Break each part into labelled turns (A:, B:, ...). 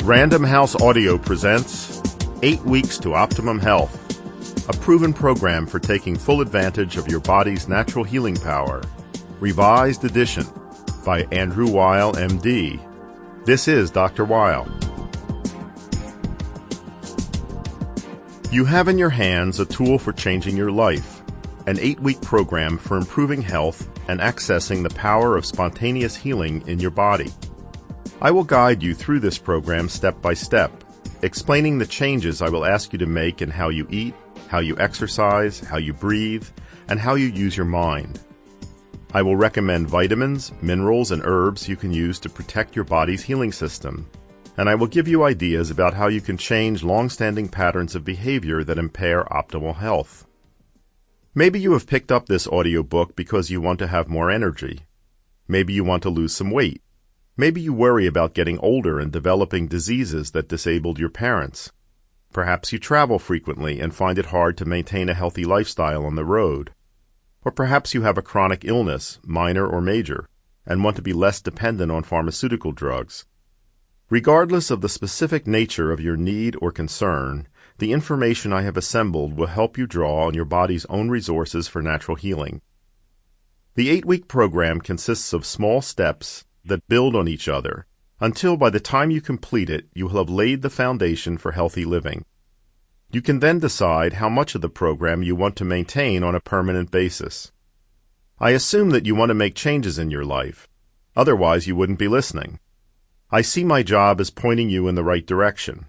A: Random House Audio presents 8 Weeks to Optimum Health, a proven program for taking full advantage of your body's natural healing power. Revised edition by Andrew Weil, MD. This is Dr. Weil. You have in your hands a tool for changing your life, an 8-week program for improving health and accessing the power of spontaneous healing in your body. I will guide you through this program step by step, explaining the changes I will ask you to make in how you eat, how you exercise, how you breathe, and how you use your mind. I will recommend vitamins, minerals, and herbs you can use to protect your body's healing system, and I will give you ideas about how you can change long-standing patterns of behavior that impair optimal health. Maybe you have picked up this audiobook because you want to have more energy. Maybe you want to lose some weight. Maybe you worry about getting older and developing diseases that disabled your parents. Perhaps you travel frequently and find it hard to maintain a healthy lifestyle on the road. Or perhaps you have a chronic illness, minor or major, and want to be less dependent on pharmaceutical drugs. Regardless of the specific nature of your need or concern, the information I have assembled will help you draw on your body's own resources for natural healing. The 8-week program consists of small steps that build on each other, until by the time you complete it, you will have laid the foundation for healthy living. You can then decide how much of the program you want to maintain on a permanent basis. I assume that you want to make changes in your life. Otherwise, you wouldn't be listening. I see my job as pointing you in the right direction.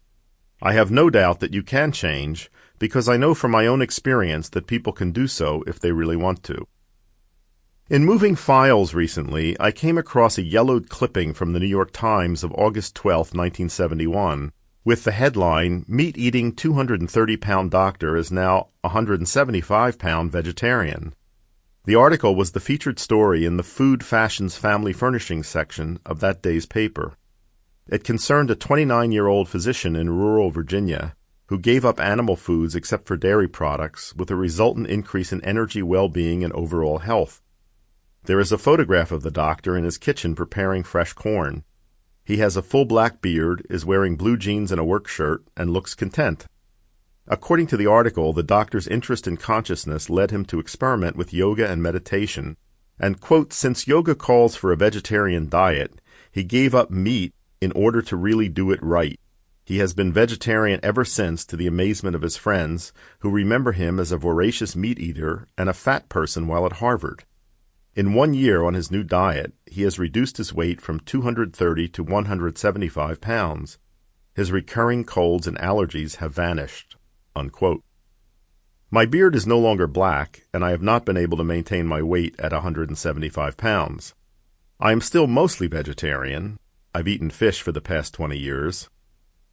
A: I have no doubt that you can change, because I know from my own experience that people can do so if they really want to. In moving files recently, I came across a yellowed clipping from the New York Times of August 12, 1971, with the headline, "Meat-Eating 230-Pound Doctor is Now 175-Pound Vegetarian." The article was the featured story in the Food Fashions Family Furnishings section of that day's paper. It concerned a 29-year-old physician in rural Virginia who gave up animal foods except for dairy products, with a resultant increase in energy, well-being, and overall health. There is a photograph of the doctor in his kitchen preparing fresh corn. He has a full black beard, is wearing blue jeans and a work shirt, and looks content. According to the article, the doctor's interest in consciousness led him to experiment with yoga and meditation, and, quote, "Since yoga calls for a vegetarian diet, he gave up meat in order to really do it right. He has been vegetarian ever since, to the amazement of his friends, who remember him as a voracious meat eater and a fat person while at Harvard. In 1 year on his new diet, he has reduced his weight from 230 to 175 pounds. His recurring colds and allergies have vanished." Unquote. My beard is no longer black, and I have not been able to maintain my weight at 175 pounds. I am still mostly vegetarian. I've eaten fish for the past 20 years.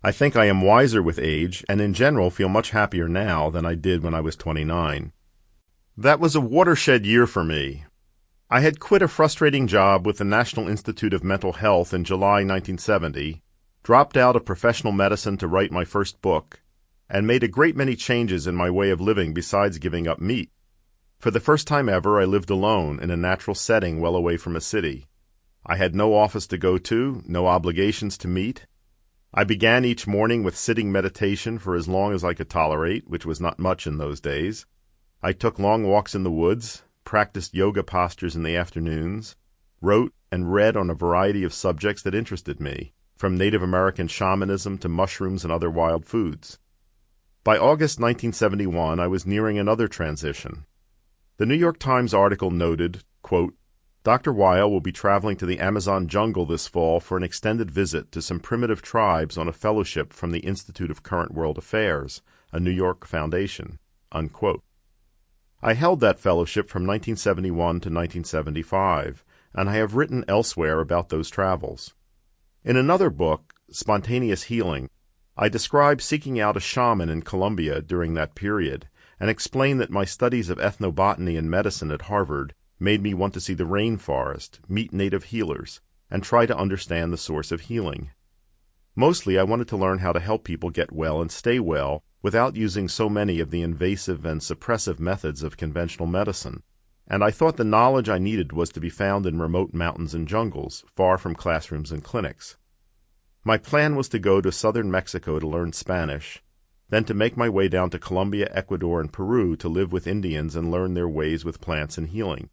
A: I think I am wiser with age, and in general feel much happier now than I did when I was 29. That was a watershed year for me. I had quit a frustrating job with the National Institute of Mental Health in July 1970, dropped out of professional medicine to write my first book, and made a great many changes in my way of living besides giving up meat. For the first time ever, I lived alone in a natural setting well away from a city. I had no office to go to, no obligations to meet. I began each morning with sitting meditation for as long as I could tolerate, which was not much in those days. I took long walks in the woods, practiced yoga postures in the afternoons, wrote and read on a variety of subjects that interested me, from Native American shamanism to mushrooms and other wild foods. By August 1971, I was nearing another transition. The New York Times article noted, quote, "Dr. Weil will be traveling to the Amazon jungle this fall for an extended visit to some primitive tribes on a fellowship from the Institute of Current World Affairs, a New York foundation." Unquote. I held that fellowship from 1971 to 1975, and I have written elsewhere about those travels. In another book, Spontaneous Healing, I describe seeking out a shaman in Colombia during that period, and explain that my studies of ethnobotany and medicine at Harvard made me want to see the rainforest, meet native healers, and try to understand the source of healing. Mostly I wanted to learn how to help people get well and stay well without using so many of the invasive and suppressive methods of conventional medicine, and I thought the knowledge I needed was to be found in remote mountains and jungles, far from classrooms and clinics. My plan was to go to southern Mexico to learn Spanish, then to make my way down to Colombia, Ecuador, and Peru to live with Indians and learn their ways with plants and healing.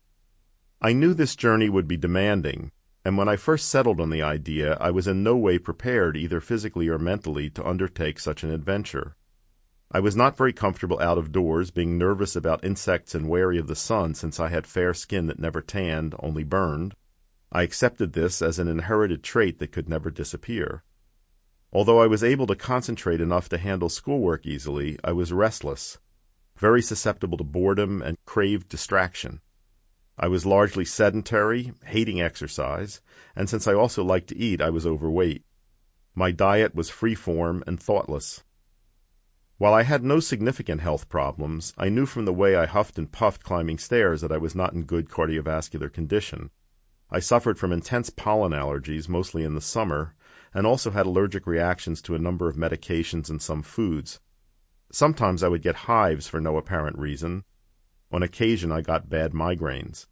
A: I knew this journey would be demanding, and when I first settled on the idea, I was in no way prepared either physically or mentally to undertake such an adventure. I was not very comfortable out of doors, being nervous about insects and wary of the sun since I had fair skin that never tanned, only burned. I accepted this as an inherited trait that could never disappear. Although I was able to concentrate enough to handle schoolwork easily, I was restless, very susceptible to boredom, and craved distraction. I was largely sedentary, hating exercise, and since I also liked to eat, I was overweight. My diet was free-form and thoughtless. While I had no significant health problems, I knew from the way I huffed and puffed climbing stairs that I was not in good cardiovascular condition. I suffered from intense pollen allergies, mostly in the summer, and also had allergic reactions to a number of medications and some foods. Sometimes I would get hives for no apparent reason. On occasion I got bad migraines.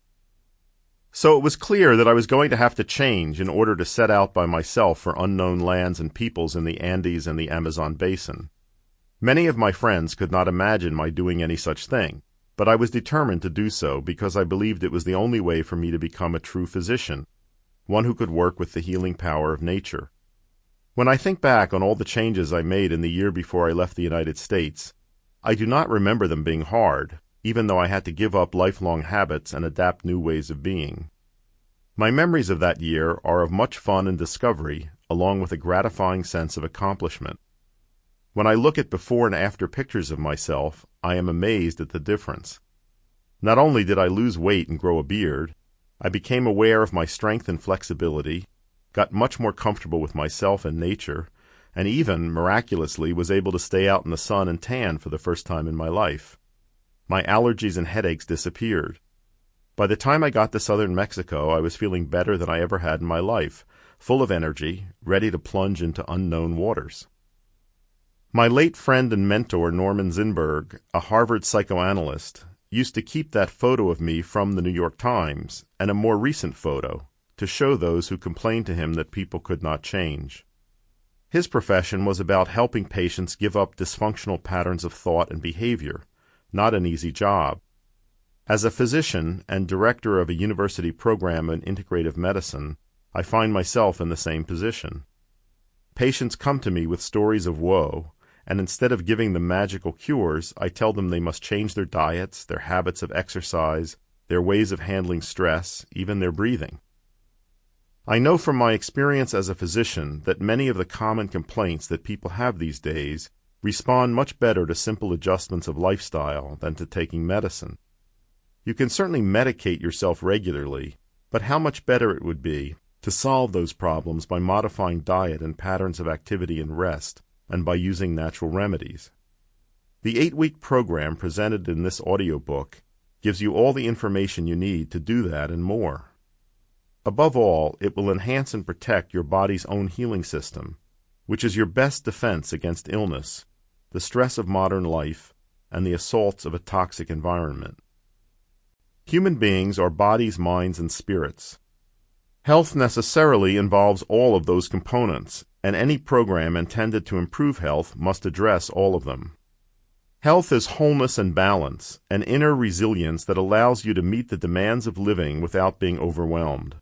A: So it was clear that I was going to have to change in order to set out by myself for unknown lands and peoples in the Andes and the Amazon basin. Many of my friends could not imagine my doing any such thing, but I was determined to do so because I believed it was the only way for me to become a true physician, one who could work with the healing power of nature. When I think back on all the changes I made in the year before I left the United States, I do not remember them being hard, even though I had to give up lifelong habits and adapt new ways of being. My memories of that year are of much fun and discovery, along with a gratifying sense of accomplishment. When I look at before and after pictures of myself, I am amazed at the difference. Not only did I lose weight and grow a beard, I became aware of my strength and flexibility, got much more comfortable with myself and nature, and even, miraculously, was able to stay out in the sun and tan for the first time in my life. My allergies and headaches disappeared. By the time I got to southern Mexico, I was feeling better than I ever had in my life, full of energy, ready to plunge into unknown waters. My late friend and mentor, Norman Zinberg, a Harvard psychoanalyst, used to keep that photo of me from the New York Times, and a more recent photo, to show those who complained to him that people could not change. His profession was about helping patients give up dysfunctional patterns of thought and behavior, not an easy job. As a physician and director of a university program in integrative medicine, I find myself in the same position. Patients come to me with stories of woe, and instead of giving them magical cures, I tell them they must change their diets, their habits of exercise, their ways of handling stress, even their breathing. I know from my experience as a physician that many of the common complaints that people have these days respond much better to simple adjustments of lifestyle than to taking medicine. You can certainly medicate yourself regularly, but how much better it would be to solve those problems by modifying diet and patterns of activity and rest, and by using natural remedies. The 8-week program presented in this audiobook gives you all the information you need to do that and more. Above all, it will enhance and protect your body's own healing system, which is your best defense against illness, the stress of modern life, and the assaults of a toxic environment. Human beings are bodies, minds, and spirits. Health necessarily involves all of those components, and any program intended to improve health must address all of them. Health is wholeness and balance, an inner resilience that allows you to meet the demands of living without being overwhelmed.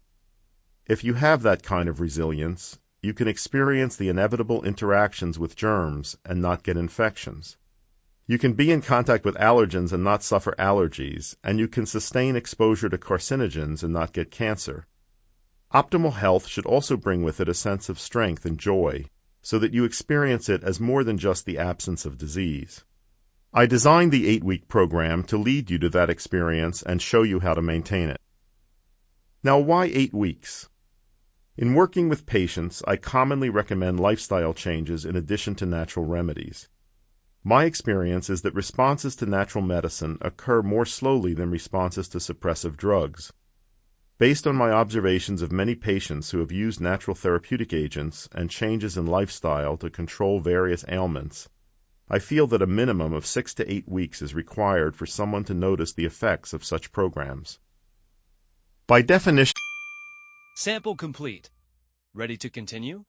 A: If you have that kind of resilience, you can experience the inevitable interactions with germs and not get infections. You can be in contact with allergens and not suffer allergies, and you can sustain exposure to carcinogens and not get cancer. Optimal health should also bring with it a sense of strength and joy, so that you experience it as more than just the absence of disease. I designed the 8-week program to lead you to that experience and show you how to maintain it. Now, why 8 weeks? In working with patients, I commonly recommend lifestyle changes in addition to natural remedies. My experience is that responses to natural medicine occur more slowly than responses to suppressive drugs. Based on my observations of many patients who have used natural therapeutic agents and changes in lifestyle to control various ailments, I feel that a minimum of 6 to 8 weeks is required for someone to notice the effects of such programs. By definition,
B: Sample complete. Ready to continue?